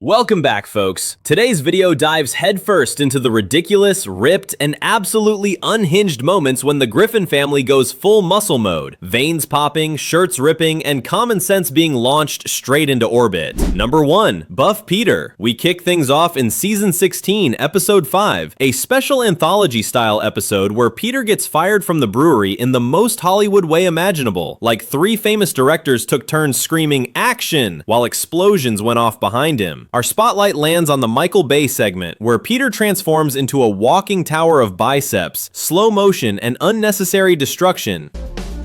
Welcome back, folks. Today's video dives headfirst into the ridiculous, ripped, and absolutely unhinged moments when the Griffin family goes full muscle mode, veins popping, shirts ripping, and common sense being launched straight into orbit. Number 1. Buff Peter. We kick things off in Season 16, Episode 5, a special anthology-style episode where Peter gets fired from the brewery in the most Hollywood way imaginable, like 3 famous directors took turns screaming, "Action!" while explosions went off behind him. Our spotlight lands on the Michael Bay segment, where Peter transforms into a walking tower of biceps, slow motion, and unnecessary destruction.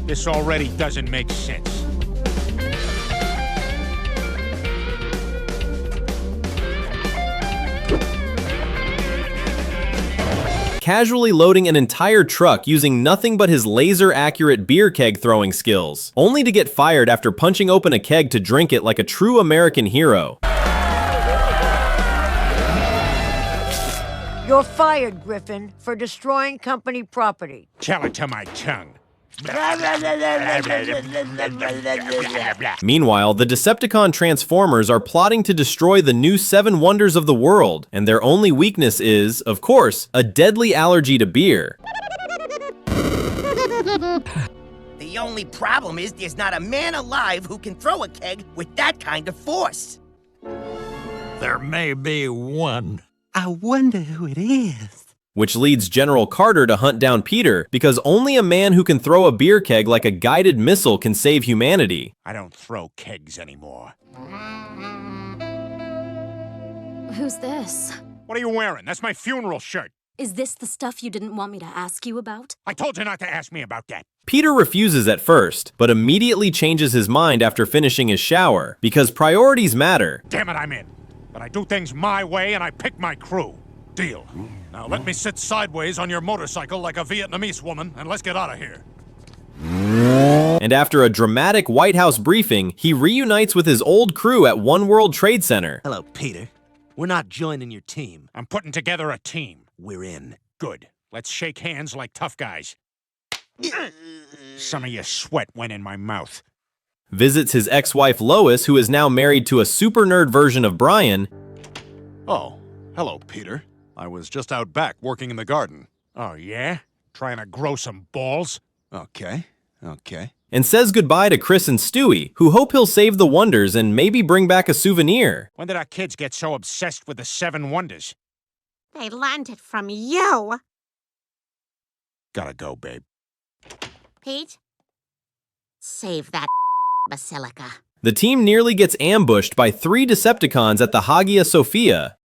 This already doesn't make sense. Casually loading an entire truck using nothing but his laser-accurate beer keg throwing skills, only to get fired after punching open a keg to drink it like a true American hero. You're fired, Griffin, for destroying company property. Tell it to my tongue. Meanwhile, the Decepticon Transformers are plotting to destroy the new 7 wonders of the world, and their only weakness is, of course, a deadly allergy to beer. The only problem is there's not a man alive who can throw a keg with that kind of force. There may be one. I wonder who it is. Which leads General Carter to hunt down Peter, because only a man who can throw a beer keg like a guided missile can save humanity. I don't throw kegs anymore. Who's this? What are you wearing? That's my funeral shirt. Is this the stuff you didn't want me to ask you about? I told you not to ask me about that. Peter refuses at first, but immediately changes his mind after finishing his shower, because priorities matter. Damn it, I'm in. But I do things my way and I pick my crew. Deal. Now let me sit sideways on your motorcycle like a Vietnamese woman and let's get out of here. And after a dramatic White House briefing, he reunites with his old crew at One World Trade Center. Hello, Peter. We're not joining your team. I'm putting together a team. We're in. Good. Let's shake hands like tough guys. Some of your sweat went in my mouth. Visits his ex-wife Lois, who is now married to a super nerd version of Brian. Oh, hello, Peter. I was just out back working in the garden. Oh, yeah? Trying to grow some balls? Okay. And says goodbye to Chris and Stewie, who hope he'll save the wonders and maybe bring back a souvenir. When did our kids get so obsessed with the 7 wonders? They learned it from you. Gotta go, babe. Pete, save that basilica. The team nearly gets ambushed by 3 Decepticons at the Hagia Sophia.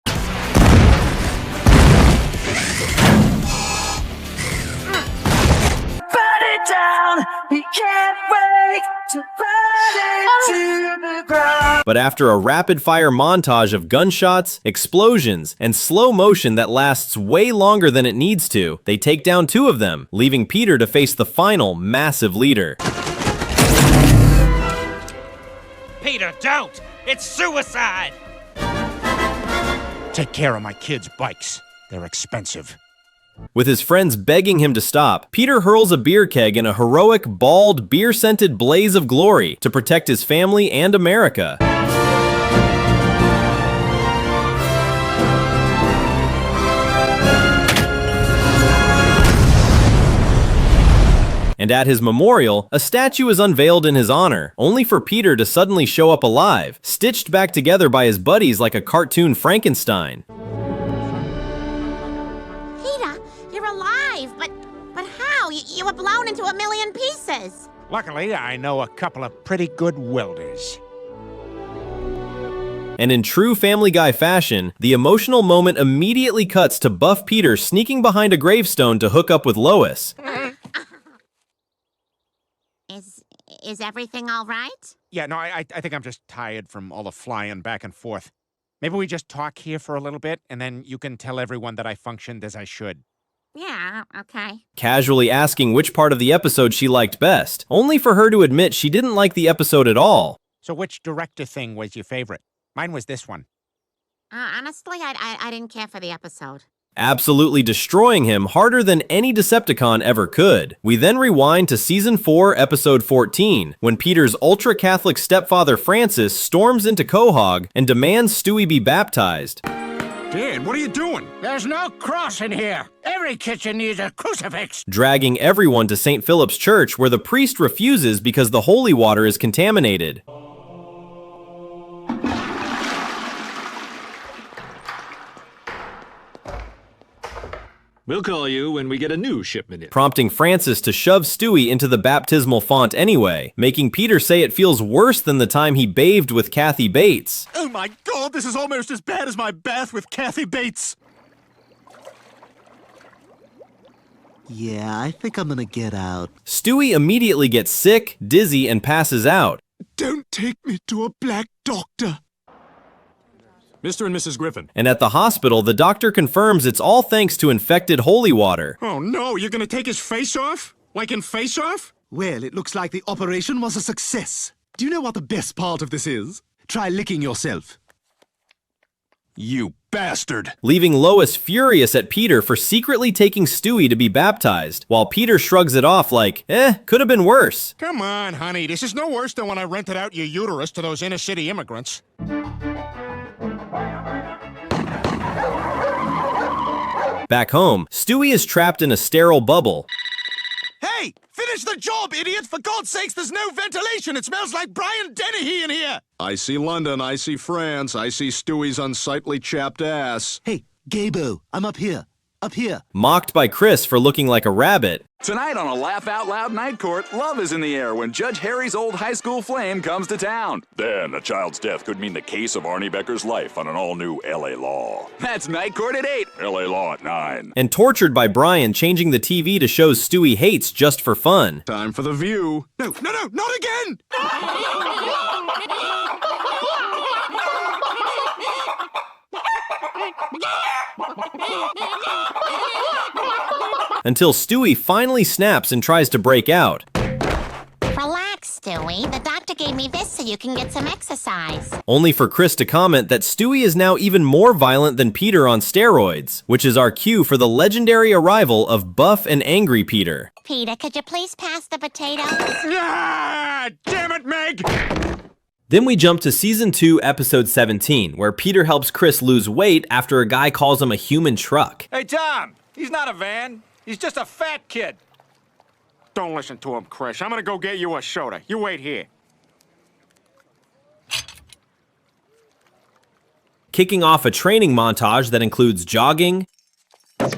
But after a rapid-fire montage of gunshots, explosions, and slow motion that lasts way longer than it needs to, they take down 2 of them, leaving Peter to face the final massive leader. Peter, don't! It's suicide! Take care of my kids' bikes. They're expensive. With his friends begging him to stop, Peter hurls a beer keg in a heroic, bald, beer-scented blaze of glory to protect his family and America. And at his memorial, a statue is unveiled in his honor, only for Peter to suddenly show up alive, stitched back together by his buddies like a cartoon Frankenstein. You're alive, but how? You were blown into a million pieces. Luckily, I know a couple of pretty good welders. And in true Family Guy fashion, the emotional moment immediately cuts to Buff Peter sneaking behind a gravestone to hook up with Lois. Is everything all right? Yeah, no, I think I'm just tired from all the flying back and forth. Maybe we just talk here for a little bit, and then you can tell everyone that I functioned as I should. Yeah, okay. Casually asking which part of the episode she liked best, only for her to admit she didn't like the episode at all. So which director thing was your favorite? Mine was this one. Honestly, I didn't care for the episode. absolutely destroying him harder than any Decepticon ever could. We then rewind to Season 4, Episode 14, when Peter's ultra-Catholic stepfather Francis storms into Quahog and demands Stewie be baptized. Dad, what are you doing? There's no cross in here. Every kitchen needs a crucifix. Dragging everyone to St. Philip's Church, where the priest refuses because the holy water is contaminated. We'll call you when we get a new shipment in. Prompting Francis to shove Stewie into the baptismal font anyway, making Peter say it feels worse than the time he bathed with Kathy Bates. Oh my god, this is almost as bad as my bath with Kathy Bates. Yeah, I think I'm gonna get out. Stewie immediately gets sick, dizzy, and passes out. Don't take me to a black doctor. Mr. and Mrs. Griffin. And at the hospital, the doctor confirms it's all thanks to infected holy water. Oh no, you're gonna take his face off? Like in Face Off? Well, it looks like the operation was a success. Do you know what the best part of this is? Try licking yourself. You bastard. Leaving Lois furious at Peter for secretly taking Stewie to be baptized, while Peter shrugs it off like, could have been worse. Come on, honey, this is no worse than when I rented out your uterus to those inner-city immigrants. Back home, Stewie is trapped in a sterile bubble. Hey, finish the job, idiot! For God's sakes, there's no ventilation! It smells like Brian Dennehy in here! I see London, I see France, I see Stewie's unsightly chapped ass. Hey, Gabo, I'm up here. Up here. Mocked by Chris for looking like a rabbit. Tonight on a Laugh Out Loud Night Court, love is in the air when Judge Harry's old high school flame comes to town. Then a child's death could mean the case of Arnie Becker's life on an all-new L.A. Law. That's Night Court at 8. L.A. Law at 9. And tortured by Brian changing the TV to shows Stewie hates just for fun. Time for The View. No, not again! Until Stewie finally snaps and tries to break out. Relax, Stewie. The doctor gave me this so you can get some exercise. Only for Chris to comment that Stewie is now even more violent than Peter on steroids, which is our cue for the legendary arrival of buff and angry Peter. Peter, could you please pass the potatoes? Ah, damn it, Meg! Then we jump to Season 2, Episode 17, where Peter helps Chris lose weight after a guy calls him a human truck. Hey, Tom, he's not a van. He's just a fat kid. Don't listen to him, Chris. I'm gonna go get you a soda. You wait here. Kicking off a training montage that includes jogging. Hey,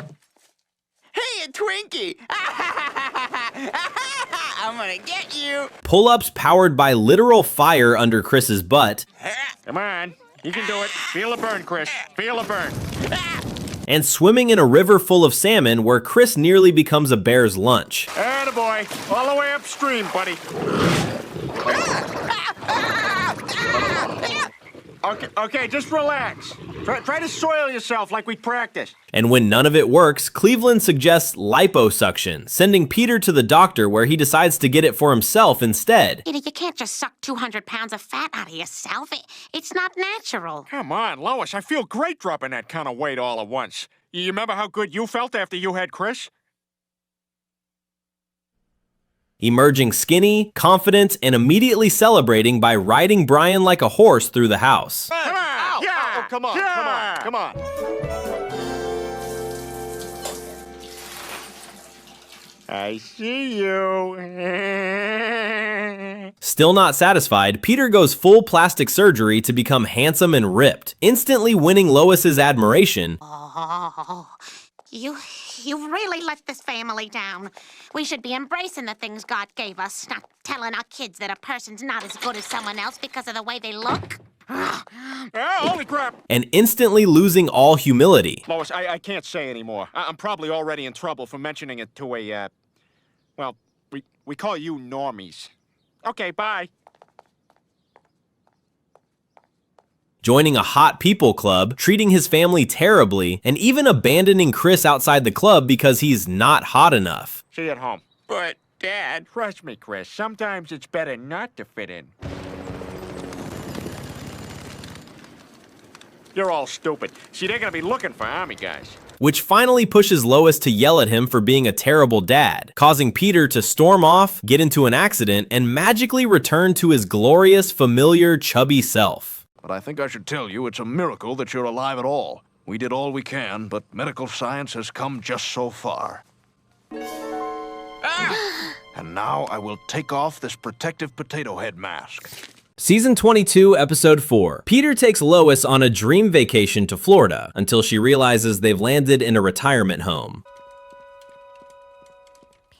a Twinkie! I'm gonna get you! Pull-ups powered by literal fire under Chris's butt. Come on. You can do it. Feel the burn, Chris. Feel the burn. And swimming in a river full of salmon where Chris nearly becomes a bear's lunch. Attaboy. All the way upstream, buddy. Okay, just relax. Try to soil yourself like we practiced. And when none of it works, Cleveland suggests liposuction, sending Peter to the doctor where he decides to get it for himself instead. Peter, you can't just suck 200 pounds of fat out of yourself. It's not natural. Come on, Lois. I feel great dropping that kind of weight all at once. You remember how good you felt after you had Chris? Emerging skinny, confident, and immediately celebrating by riding Brian like a horse through the house. Come on! Ow, Yeah! ow, oh, come on, Yeah! come on. I see you. Still not satisfied, Peter goes full plastic surgery to become handsome and ripped, instantly winning Lois's admiration. Oh, you really let this family down. We should be embracing the things God gave us, not telling our kids that a person's not as good as someone else because of the way they look. Holy crap! And instantly losing all humility. Lois, I can't say anymore. I'm probably already in trouble for mentioning it to a, well, we call you normies. Okay, bye. Joining a hot people club, treating his family terribly, and even abandoning Chris outside the club because he's not hot enough. See you at home. But, Dad, trust me, Chris, sometimes it's better not to fit in. You're all stupid. See, they're gonna be looking for army guys. Which finally pushes Lois to yell at him for being a terrible dad, causing Peter to storm off, get into an accident, and magically return to his glorious, familiar, chubby self. But I think I should tell you it's a miracle that you're alive at all. We did all we can, but medical science has come just so far. And now I will take off this protective potato head mask. Season 22, Episode 4. Peter takes Lois on a dream vacation to Florida until she realizes they've landed in a retirement home.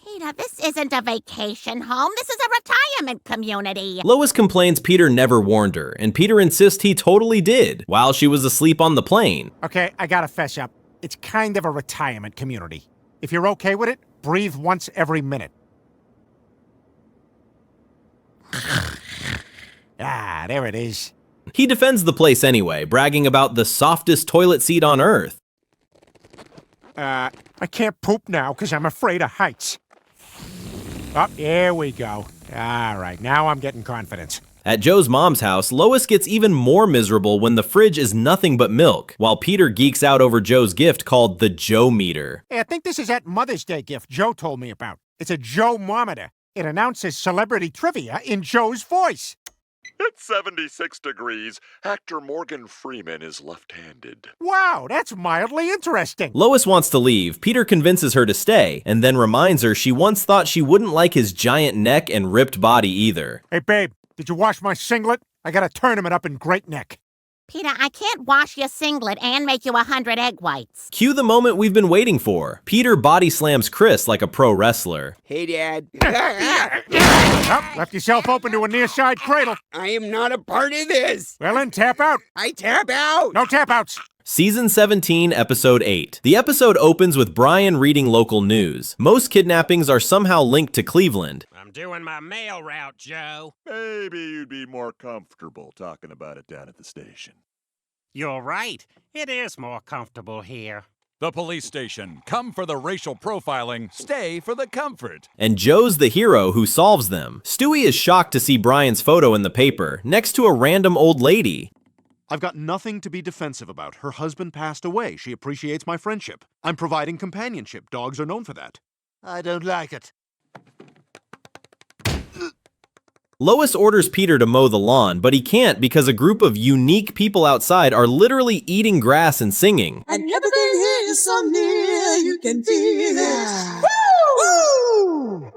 Peter, this isn't a vacation home. This is a retirement community. Lois complains Peter never warned her, and Peter insists he totally did, while she was asleep on the plane. Okay, I gotta fess up. It's kind of a retirement community. If you're okay with it, breathe once every minute. Ah, there it is. He defends the place anyway, bragging about the softest toilet seat on Earth. I can't poop now because I'm afraid of heights. Oh, here we go. All right, now I'm getting confidence. At Joe's mom's house, Lois gets even more miserable when the fridge is nothing but milk, while Peter geeks out over Joe's gift called the Joe Meter. Hey, I think this is that Mother's Day gift Joe told me about. It's a Joe-mometer. It announces celebrity trivia in Joe's voice. It's 76 degrees. Actor Morgan Freeman is left-handed. Wow, that's mildly interesting. Lois wants to leave. Peter convinces her to stay, and then reminds her she once thought she wouldn't like his giant neck and ripped body either. Hey, babe, did you wash my singlet? I got a tournament up in Great Neck. Peter, I can't wash your singlet and make you 100 egg whites. Cue the moment we've been waiting for. Peter body slams Chris like a pro wrestler. Hey, Dad. Oh, left yourself open to a near-side cradle. I am not a part of this. Well, then tap out. I tap out. No tap outs. Season 17, Episode 8. The episode opens with Brian reading local news. Most kidnappings are somehow linked to Cleveland. I'm doing my mail route, Joe. Maybe you'd be more comfortable talking about it down at the station. You're right. It is more comfortable here. The police station. Come for the racial profiling, stay for the comfort. And Joe's the hero who solves them. Stewie is shocked to see Brian's photo in the paper, next to a random old lady. I've got nothing to be defensive about. Her husband passed away. She appreciates my friendship. I'm providing companionship. Dogs are known for that. I don't like it. Lois orders Peter to mow the lawn, but he can't because a group of unique people outside are literally eating grass and singing. And everything here is so near, you can feel it. Woo! Woo!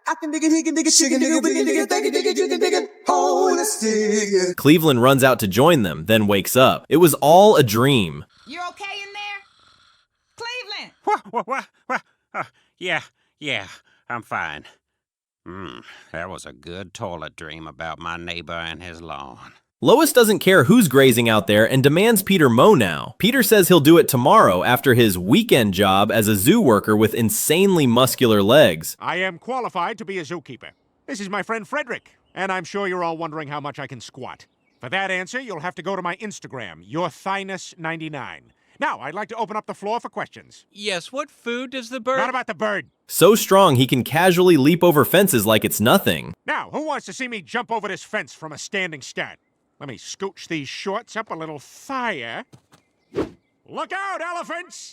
I can dig it, he can dig it, she can dig it, we can dig it, they can dig it, you can dig it. Oh, let's dig it. Cleveland runs out to join them, then wakes up. It was all a dream. You okay in there? Cleveland! What? Yeah, I'm fine. That was a good toilet dream about my neighbor and his lawn. Lois doesn't care who's grazing out there and demands Peter mow now. Peter says he'll do it tomorrow after his weekend job as a zoo worker with insanely muscular legs. I am qualified to be a zookeeper. This is my friend Frederick, and I'm sure you're all wondering how much I can squat. For that answer, you'll have to go to my Instagram, yourthynus99. Now, I'd like to open up the floor for questions. Yes, what food does the bird... Not about the bird. So strong he can casually leap over fences like it's nothing. Now, who wants to see me jump over this fence from a standing start? Let me scooch these shorts up a little higher. Look out, elephants!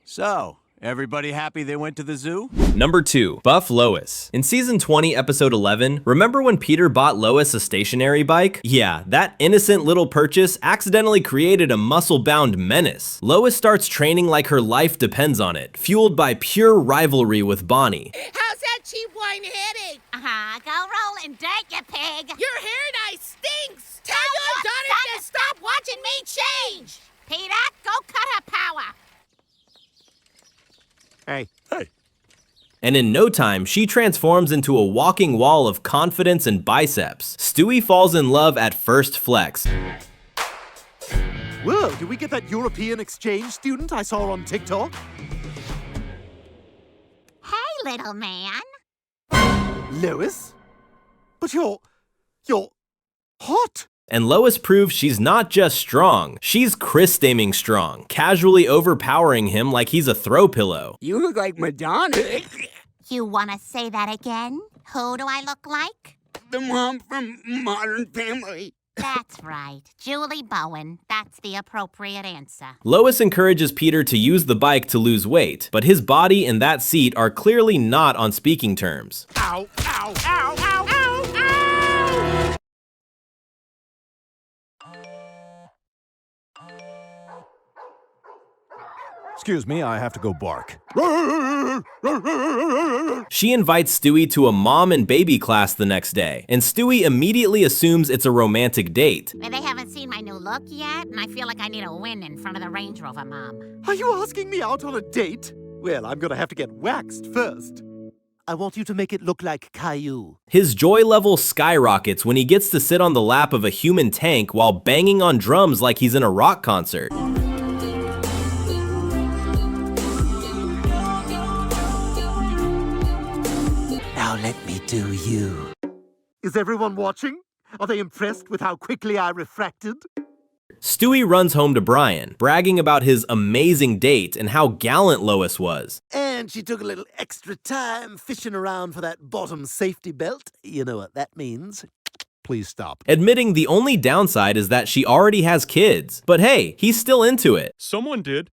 So, everybody happy they went to the zoo? Number 2, Buff Lois. In Season 20, Episode 11, remember when Peter bought Lois a stationary bike? Yeah, that innocent little purchase accidentally created a muscle-bound menace. Lois starts training like her life depends on it, fueled by pure rivalry with Bonnie. How's that cheap wine heading? Go rolling, dirt, you pig. Your hair dye stinks. Tell your daughter to stop watching me change. Peter, go cut her power. Hey. And in no time, she transforms into a walking wall of confidence and biceps. Stewie falls in love at first flex. Whoa, did we get that European exchange student I saw on TikTok? Hey, little man. Lois? But you're hot. And Lois proves she's not just strong, she's Chris-steaming strong, casually overpowering him like he's a throw pillow. You look like Madonna. You want to say that again? Who do I look like? The mom from Modern Family. That's right. Julie Bowen. That's the appropriate answer. Lois encourages Peter to use the bike to lose weight, but his body and that seat are clearly not on speaking terms. Ow, ow, ow, ow, ow, ow! Excuse me, I have to go bark. She invites Stewie to a mom and baby class the next day, and Stewie immediately assumes it's a romantic date. They haven't seen my new look yet, and I feel like I need a win in front of the Range Rover, Mom. Are you asking me out on a date? Well, I'm gonna have to get waxed first. I want you to make it look like Caillou. His joy level skyrockets when he gets to sit on the lap of a human tank while banging on drums like he's in a rock concert. Now let me do you. Is everyone watching? Are they impressed with how quickly I refracted? Stewie runs home to Brian, bragging about his amazing date and how gallant Lois was. And she took a little extra time fishing around for that bottom safety belt. You know what that means. Please stop. Admitting the only downside is that she already has kids. But hey, he's still into it. Someone did.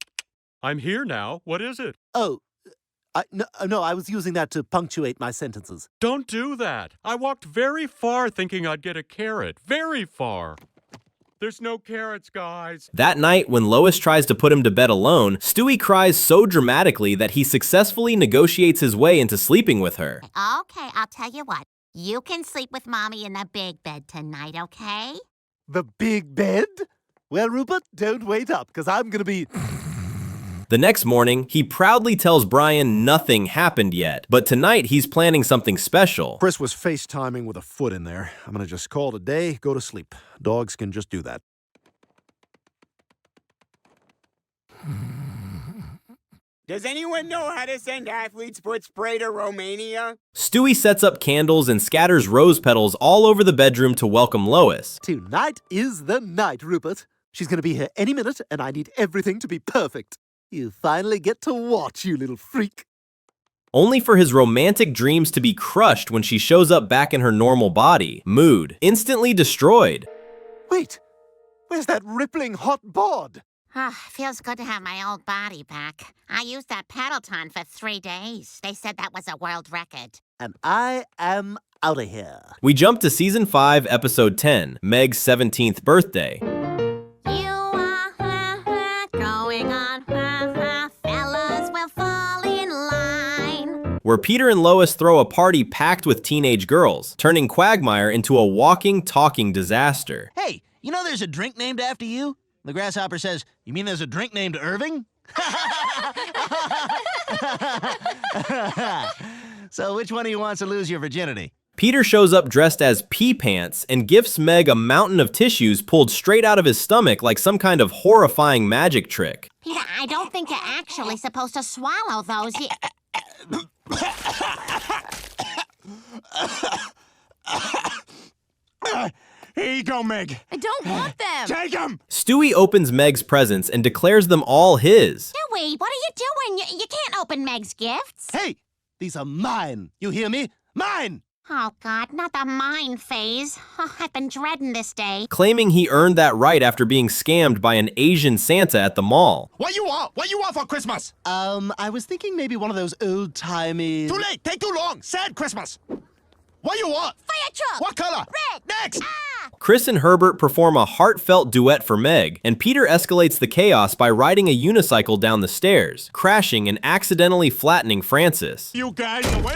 I'm here now. What is it? Oh, no, I was using that to punctuate my sentences. Don't do that. I walked very far thinking I'd get a carrot. Very far. There's no carrots, guys. That night, when Lois tries to put him to bed alone, Stewie cries so dramatically that he successfully negotiates his way into sleeping with her. Okay, I'll tell you what. You can sleep with Mommy in the big bed tonight, okay? The big bed? Well, Rupert, don't wait up, because I'm gonna be... The next morning, he proudly tells Brian nothing happened yet, but tonight he's planning something special. Chris was FaceTiming with a foot in there. I'm gonna just call it a day, go to sleep. Dogs can just do that. Does anyone know how to send athlete's foot spray to Romania? Stewie sets up candles and scatters rose petals all over the bedroom to welcome Lois. Tonight is the night, Rupert. She's gonna be here any minute, and I need everything to be perfect. You finally get to watch, you little freak. Only for his romantic dreams to be crushed when she shows up back in her normal body. Mood instantly destroyed. Wait, where's that rippling hot bod? Feels good to have my old body back. I used that Peloton for 3 days. They said that was a world record. And I am out of here. We jump to Season 5, Episode 10, Meg's 17th birthday. Where Peter and Lois throw a party packed with teenage girls, turning Quagmire into a walking, talking disaster. Hey, you know there's a drink named after you? The grasshopper says, you mean there's a drink named Irving? So which one of you wants to lose your virginity? Peter shows up dressed as Pee Pants and gifts Meg a mountain of tissues pulled straight out of his stomach like some kind of horrifying magic trick. Peter, I don't think you're actually supposed to swallow those. Here you go, Meg. I don't want them. Take them. Stewie opens Meg's presents and declares them all his. Stewie, what are you doing? You can't open Meg's gifts. Hey, these are mine. You hear me? Mine! Oh, God, not the mine phase. Oh, I've been dreading this day. Claiming he earned that right after being scammed by an Asian Santa at the mall. What you want? What you want for Christmas? I was thinking maybe one of those old-timey... Too late. Take too long. Sad Christmas. What you want? Fire truck. What color? Red. Next. Chris and Herbert perform a heartfelt duet for Meg, and Peter escalates the chaos by riding a unicycle down the stairs, crashing and accidentally flattening Francis. You guys, away.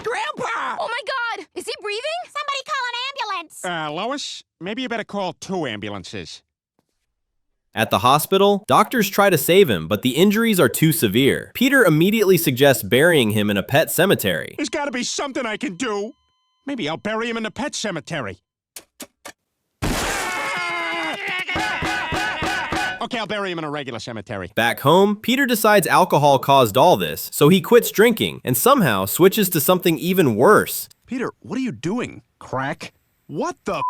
Grandpa! Oh my God! Is he breathing? Somebody call an ambulance. Lois, maybe you better call 2 ambulances. At the hospital, doctors try to save him, but the injuries are too severe. Peter immediately suggests burying him in a pet cemetery. There's got to be something I can do. Maybe I'll bury him in the pet cemetery. Okay, I'll bury him in a regular cemetery. Back home, Peter decides alcohol caused all this, so he quits drinking and somehow switches to something even worse. Peter, what are you doing? Crack? What the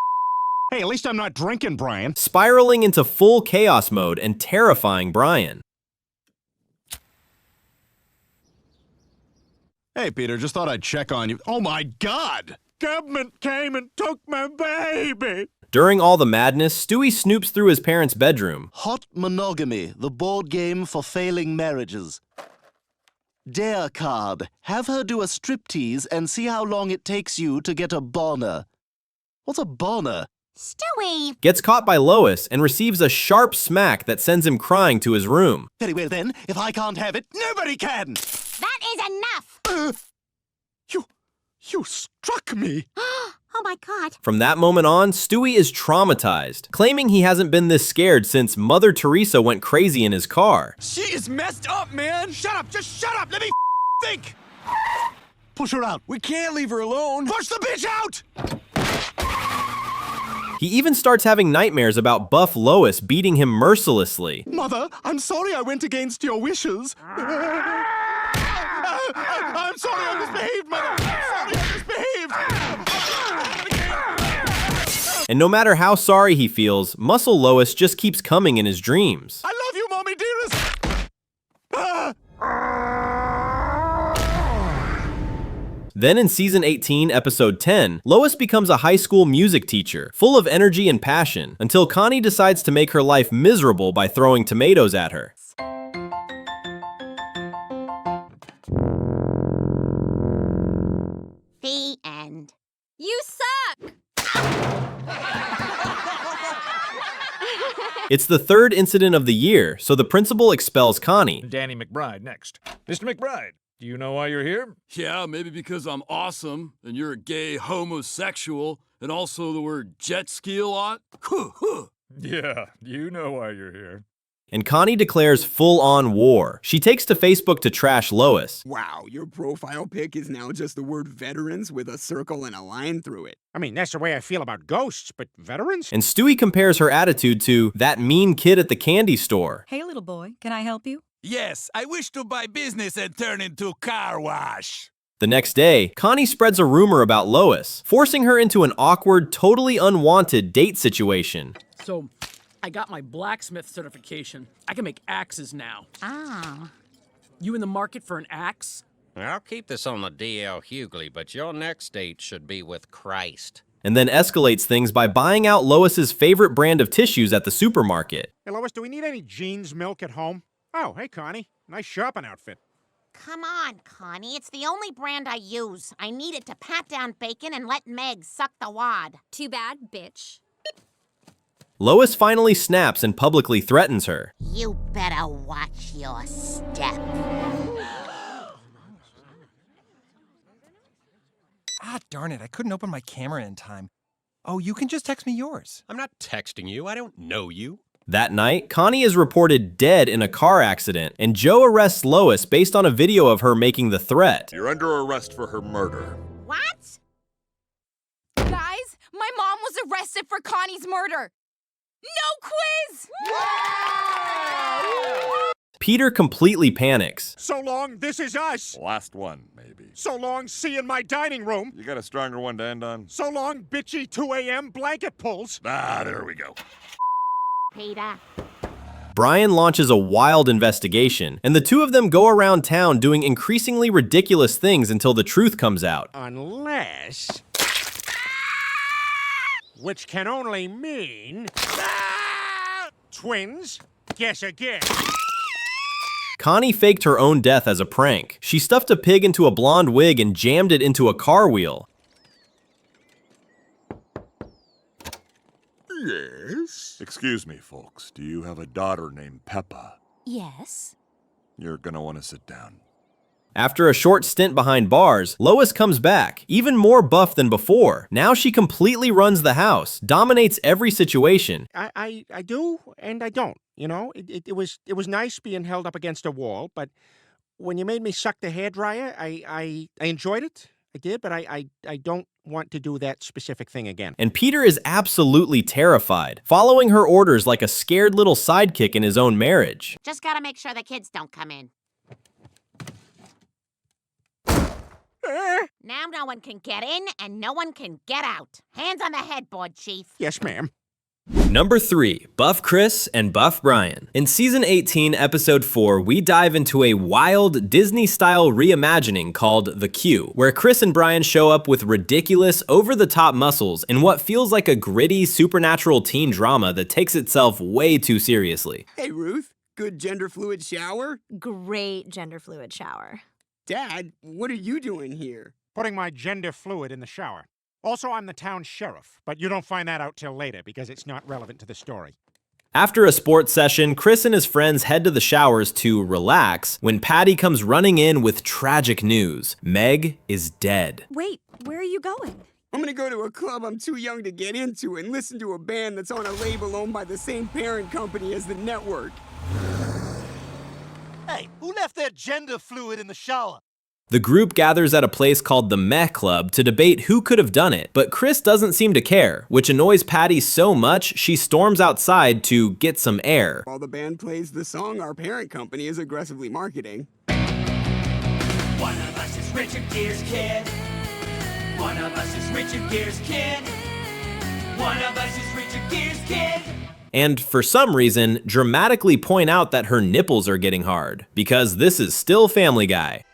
Hey, at least I'm not drinking, Brian. Spiraling into full chaos mode and terrifying Brian. Hey, Peter, just thought I'd check on you. Oh, my God! government came and took my baby. During all the madness, Stewie snoops through his parents' bedroom. Hot Monogamy, the board game for failing marriages. Dare card. Have her do a striptease and see how long it takes you to get a boner. What's a boner? Stewie! Gets caught by Lois and receives a sharp smack that sends him crying to his room. Very well then, if I can't have it, nobody can! That is enough! You struck me! Oh my god. From that moment on, Stewie is traumatized, claiming he hasn't been this scared since Mother Teresa went crazy in his car. She is messed up, man! Shut up! Just shut up! Let me think! Push her out. We can't leave her alone! Push the bitch out! He even starts having nightmares about buff Lois beating him mercilessly. Mother, I'm sorry I went against your wishes. I'm sorry I misbehaved, Mother! I'm sorry I misbehaved! And no matter how sorry he feels, Muscle Lois just keeps coming in his dreams. I love you, Mommy dearest! Then in season 18, episode 10, Lois becomes a high school music teacher, full of energy and passion, until Connie decides to make her life miserable by throwing tomatoes at her. The end. You suck! It's the third incident of the year, so the principal expels Connie. Danny McBride next. Mr. McBride, do you know why you're here? Yeah, maybe because I'm awesome and you're a gay homosexual and also the word jet ski a lot. Yeah, you know why you're here. And Connie declares full-on war. She takes to Facebook to trash Lois. Wow, your profile pic is now just the word veterans with a circle and a line through it. I mean, that's the way I feel about ghosts, but veterans? And Stewie compares her attitude to that mean kid at the candy store. Hey, little boy, can I help you? Yes, I wish to buy business and turn into a car wash. The next day, Connie spreads a rumor about Lois, forcing her into an awkward, totally unwanted date situation. So, I got my blacksmith certification. I can make axes now. Ah. You in the market for an axe? I'll keep this on the DL Hughley, but your next date should be with Christ. And then escalates things by buying out Lois's favorite brand of tissues at the supermarket. Hey, Lois, do we need any jeans milk at home? Oh, hey, Connie. Nice shopping outfit. Come on, Connie. It's the only brand I use. I need it to pat down bacon and let Meg suck the wad. Too bad, bitch. Lois finally snaps and publicly threatens her. You better watch your step. Ah, darn it. I couldn't open my camera in time. Oh, you can just text me yours. I'm not texting you. I don't know you. That night, Connie is reported dead in a car accident, and Joe arrests Lois based on a video of her making the threat. You're under arrest for her murder. What? Guys, my mom was arrested for Connie's murder. No quiz! Peter completely panics. So long, this is us. Last one, maybe. So long, see in my dining room. You got a stronger one to end on? So long, bitchy 2 a.m. blanket pulls. Ah, there we go. Peter. Brian launches a wild investigation, and the two of them go around town doing increasingly ridiculous things until the truth comes out. Unless... which can only mean... twins? Guess again. Connie faked her own death as a prank. She stuffed a pig into a blonde wig and jammed it into a car wheel. Yes? Excuse me, folks. Do you have a daughter named Peppa? Yes. You're gonna want to sit down. After a short stint behind bars, Lois comes back, even more buff than before. Now she completely runs the house, dominates every situation. I do, and I don't. You know, it was nice being held up against a wall, but when you made me suck the hairdryer, I enjoyed it. I did, but I don't want to do that specific thing again. And Peter is absolutely terrified, following her orders like a scared little sidekick in his own marriage. Just gotta make sure the kids don't come in. Now no one can get in and no one can get out. Hands on the headboard, Chief. Yes, ma'am. Number 3, Buff Chris and Buff Brian. In Season 18, Episode 4, we dive into a wild Disney-style reimagining called The Q, where Chris and Brian show up with ridiculous, over-the-top muscles in what feels like a gritty, supernatural teen drama that takes itself way too seriously. Hey, Ruth. Good gender-fluid shower? Great gender-fluid shower. Dad, what are you doing here? Putting my gender fluid in the shower. Also, I'm the town sheriff, but you don't find that out till later because it's not relevant to the story. After a sports session, Chris and his friends head to the showers to relax when Patty comes running in with tragic news. Meg is dead. Wait, where are you going? I'm gonna go to a club I'm too young to get into and listen to a band that's on a label owned by the same parent company as the network. Hey, who left their gender fluid in the shower? The group gathers at a place called the Meh Club to debate who could have done it, but Chris doesn't seem to care, which annoys Patty so much she storms outside to get some air. While the band plays the song our parent company is aggressively marketing. One of us is Richard Gere's kid. One of us is Richard Gere's kid. One of us is Richard Gere's kid. And for some reason, dramatically point out that her nipples are getting hard, because this is still Family Guy.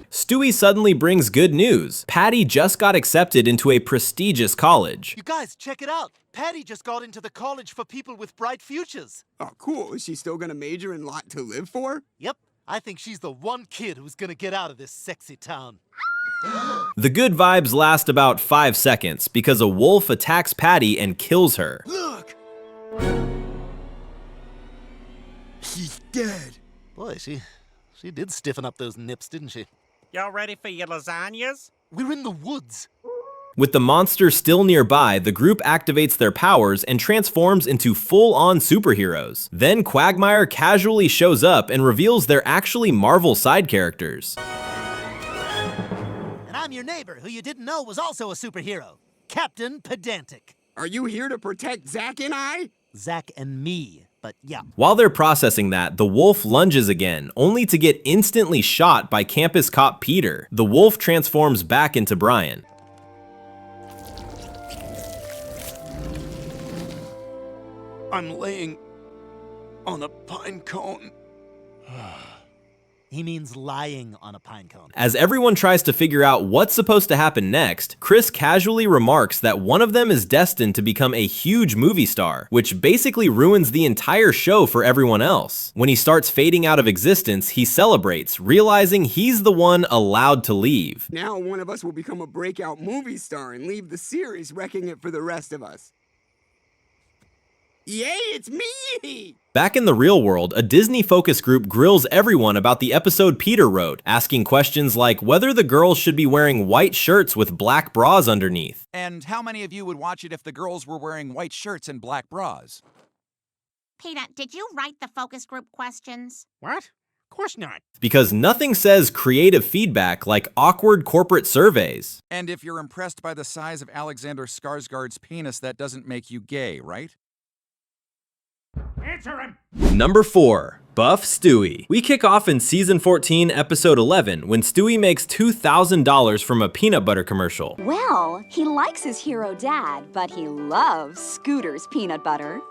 Stewie suddenly brings good news. Patty just got accepted into a prestigious college. You guys, check it out. Patty just got into the college for people with bright futures. Oh, cool. Is she still gonna major in Lot to Live for? Yep. I think she's the one kid who's gonna get out of this sexy town. The good vibes last about 5 seconds because a wolf attacks Patty and kills her. Look! He's dead. Boy, she did stiffen up those nips, didn't she? Y'all ready for your lasagnas? We're in the woods. With the monster still nearby, the group activates their powers and transforms into full-on superheroes. Then Quagmire casually shows up and reveals they're actually Marvel side characters. And I'm your neighbor, who you didn't know was also a superhero, Captain Pedantic. Are you here to protect Zach and I? Zach and me, but yeah. While they're processing that, the wolf lunges again, only to get instantly shot by campus cop Peter. The wolf transforms back into Brian. I'm laying on a pine cone. He means lying on a pine cone. As everyone tries to figure out what's supposed to happen next, Chris casually remarks that one of them is destined to become a huge movie star, which basically ruins the entire show for everyone else. When he starts fading out of existence, he celebrates, realizing he's the one allowed to leave. Now one of us will become a breakout movie star and leave the series, wrecking it for the rest of us. Yay, it's me! Back in the real world, a Disney focus group grills everyone about the episode Peter wrote, asking questions like whether the girls should be wearing white shirts with black bras underneath. And how many of you would watch it if the girls were wearing white shirts and black bras? Peter, did you write the focus group questions? What? Of course not. Because nothing says creative feedback like awkward corporate surveys. And if you're impressed by the size of Alexander Skarsgård's penis, that doesn't make you gay, right? Answer him! Number 4. Buff Stewie. We kick off in Season 14, Episode 11, when Stewie makes $2,000 from a peanut butter commercial. Well, he likes his hero dad, but he loves Scooter's peanut butter.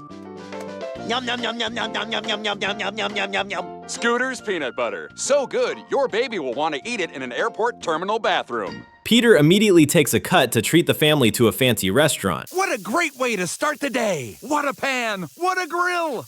Yum, yum, yum, yum, yum, yum, yum, yum, yum, yum, yum, yum, yum, yum, yum. Scooter's peanut butter. So good, your baby will want to eat it in an airport terminal bathroom. Peter immediately takes a cut to treat the family to a fancy restaurant. What a great way to start the day. What a pan. What a grill.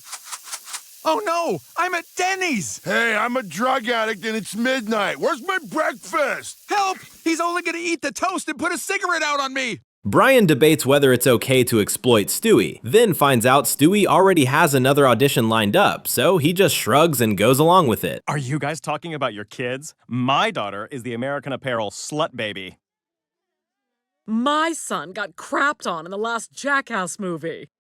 Oh no, I'm at Denny's. Hey, I'm a drug addict and it's midnight. Where's my breakfast? Help! He's only gonna eat the toast and put a cigarette out on me. Brian debates whether it's okay to exploit Stewie, then finds out Stewie already has another audition lined up, so he just shrugs and goes along with it. Are you guys talking about your kids? My daughter is the American Apparel slut baby. My son got crapped on in the last Jackass movie.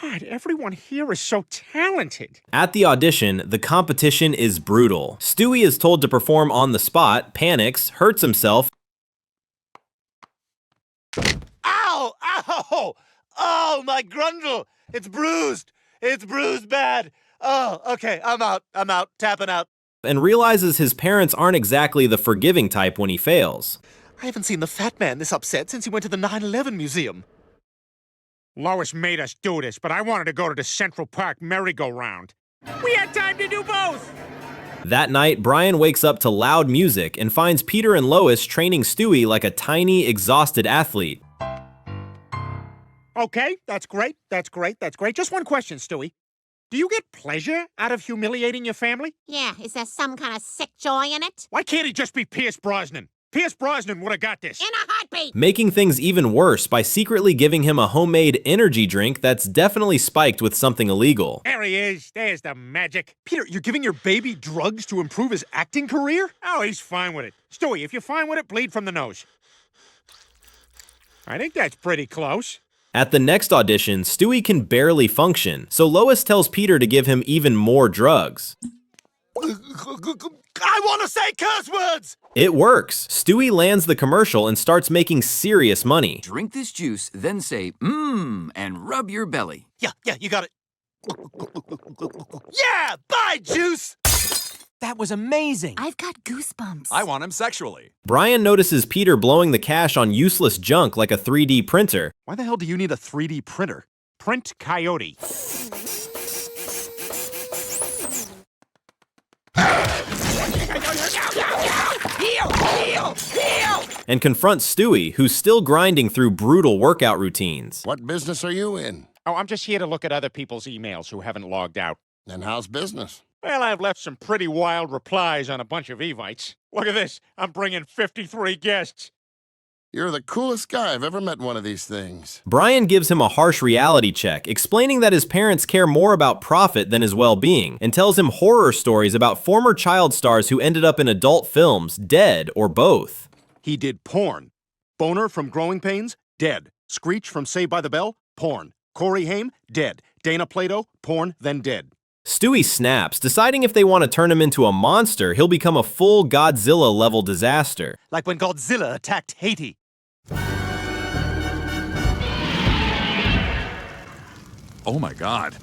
God, everyone here is so talented. At the audition, the competition is brutal. Stewie is told to perform on the spot, panics, hurts himself. Ow! Ow! Oh, my grundle! It's bruised! It's bruised bad! Oh, okay, I'm out. Tapping out. and realizes his parents aren't exactly the forgiving type when he fails. I haven't seen the fat man this upset since he went to the 9/11 museum. Lois made us do this, but I wanted to go to the Central Park merry-go-round. We had time to do both! That night, Brian wakes up to loud music and finds Peter and Lois training Stewie like a tiny, exhausted athlete. Okay, that's great. Just one question, Stewie. Do you get pleasure out of humiliating your family? Yeah, is there some kind of sick joy in it? Why can't he just be Pierce Brosnan? Pierce Brosnan would have got this. In a heartbeat! Making things even worse by secretly giving him a homemade energy drink that's definitely spiked with something illegal. There he is. There's the magic. Peter, you're giving your baby drugs to improve his acting career? Oh, he's fine with it. Stewie, if you're fine with it, bleed from the nose. I think that's pretty close. At the next audition, Stewie can barely function, so Lois tells Peter to give him even more drugs. I want to say curse words! It works. Stewie lands the commercial and starts making serious money. Drink this juice, then say, mmm, and rub your belly. Yeah, you got it. Yeah, bye, juice! That was amazing. I've got goosebumps. I want him sexually. Brian notices Peter blowing the cash on useless junk like a 3D printer. Why the hell do you need a 3D printer? Print Coyote. And confronts Stewie, who's still grinding through brutal workout routines. What business are you in? Oh, I'm just here to look at other people's emails who haven't logged out. And how's business? Well, I've left some pretty wild replies on a bunch of Evites. Look at this. I'm bringing 53 guests. You're the coolest guy I've ever met one of these things. Brian gives him a harsh reality check, explaining that his parents care more about profit than his well-being, and tells him horror stories about former child stars who ended up in adult films, dead or both. He did porn. Boner from Growing Pains, dead. Screech from Saved by the Bell, porn. Corey Haim, dead. Dana Plato, porn, then dead. Stewie snaps, deciding if they want to turn him into a monster, he'll become a full Godzilla-level disaster. Like when Godzilla attacked Haiti. Oh my God.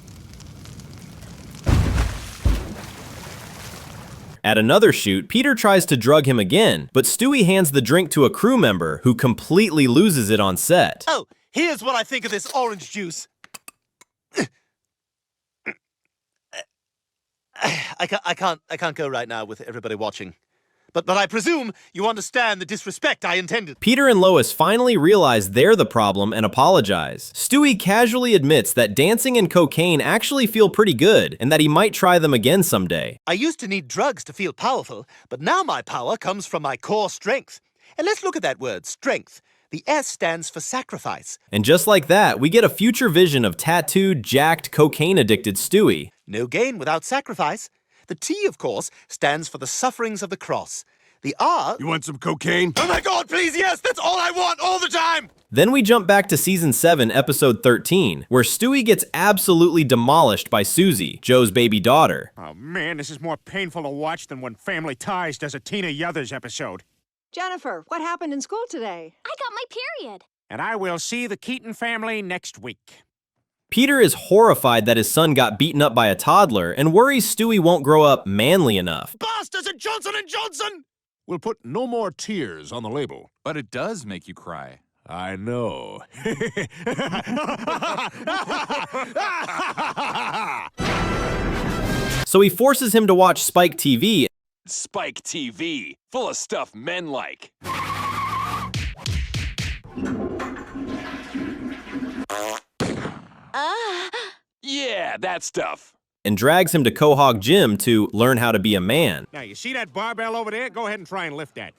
At another shoot, Peter tries to drug him again, but Stewie hands the drink to a crew member who completely loses it on set. Oh, here's what I think of this orange juice. I can't go right now with everybody watching. But I presume you understand the disrespect I intended. Peter and Lois finally realize they're the problem and apologize. Stewie casually admits that dancing and cocaine actually feel pretty good, and that he might try them again someday. I used to need drugs to feel powerful, but now my power comes from my core strength. And let's look at that word, strength. The S stands for sacrifice. And just like that, we get a future vision of tattooed, jacked, cocaine-addicted Stewie. No gain without sacrifice. The T, of course, stands for the sufferings of the cross. The R... You want some cocaine? Oh my God, please, yes! That's all I want, all the time! Then we jump back to Season 7, Episode 13, where Stewie gets absolutely demolished by Susie, Joe's baby daughter. Oh man, this is more painful to watch than when Family Ties does a Tina Yothers episode. Jennifer, what happened in school today? I got my period. And I will see the Keaton family next week. Peter is horrified that his son got beaten up by a toddler and worries Stewie won't grow up manly enough. Bastards at Johnson & Johnson! We'll put no more tears on the label. But it does make you cry. I know. So he forces him to watch Spike TV. Spike TV, full of stuff men like. Yeah, that stuff. And drags him to Quahog Gym to learn how to be a man. Now, you see that barbell over there? Go ahead and try and lift that.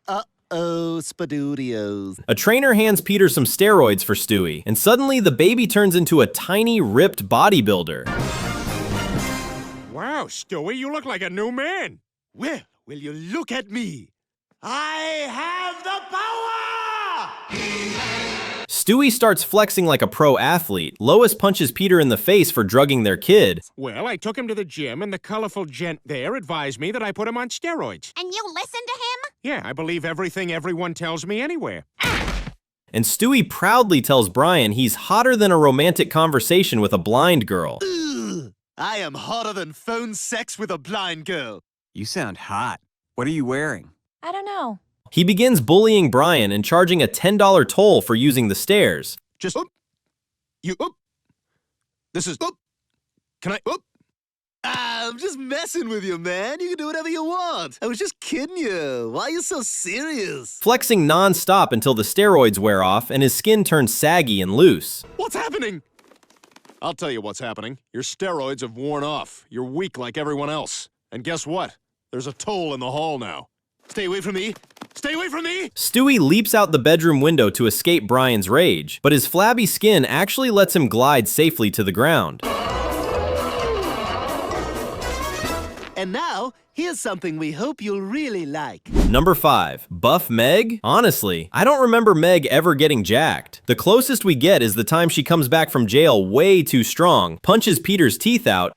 Uh-oh, Spadoodios. A trainer hands Peter some steroids for Stewie, and suddenly the baby turns into a tiny, ripped bodybuilder. Wow, Stewie, you look like a new man. Well, will you look at me? I have the power! Stewie starts flexing like a pro athlete. Lois punches Peter in the face for drugging their kid. Well, I took him to the gym, and the colorful gent there advised me that I put him on steroids. And you listened to him? Yeah, I believe everything everyone tells me anywhere. And Stewie proudly tells Brian he's hotter than a romantic conversation with a blind girl. Ugh. I am hotter than phone sex with a blind girl. You sound hot. What are you wearing? I don't know. He begins bullying Brian and charging a $10 toll for using the stairs. Just up. You up. This is up. Can I up? I'm just messing with you, man. You can do whatever you want. I was just kidding you. Why are you so serious? Flexing non-stop until the steroids wear off and his skin turns saggy and loose. What's happening? I'll tell you what's happening. Your steroids have worn off. You're weak like everyone else. And guess what? There's a toll in the hall now. Stay away from me. Stay away from me! Stewie leaps out the bedroom window to escape Brian's rage, but his flabby skin actually lets him glide safely to the ground. And now, here's something we hope you'll really like. Number 5. Buff Meg? Honestly, I don't remember Meg ever getting jacked. The closest we get is the time she comes back from jail way too strong, punches Peter's teeth out,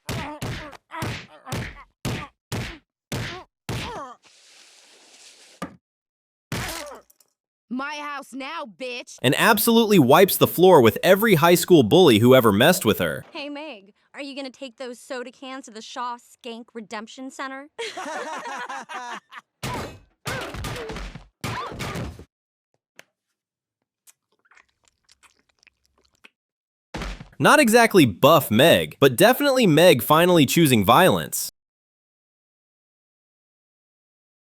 My house now, bitch! and absolutely wipes the floor with every high school bully who ever messed with her. Hey, Meg, are you gonna take those soda cans to the Shaw Skank Redemption Center? Not exactly buff Meg, but definitely Meg finally choosing violence.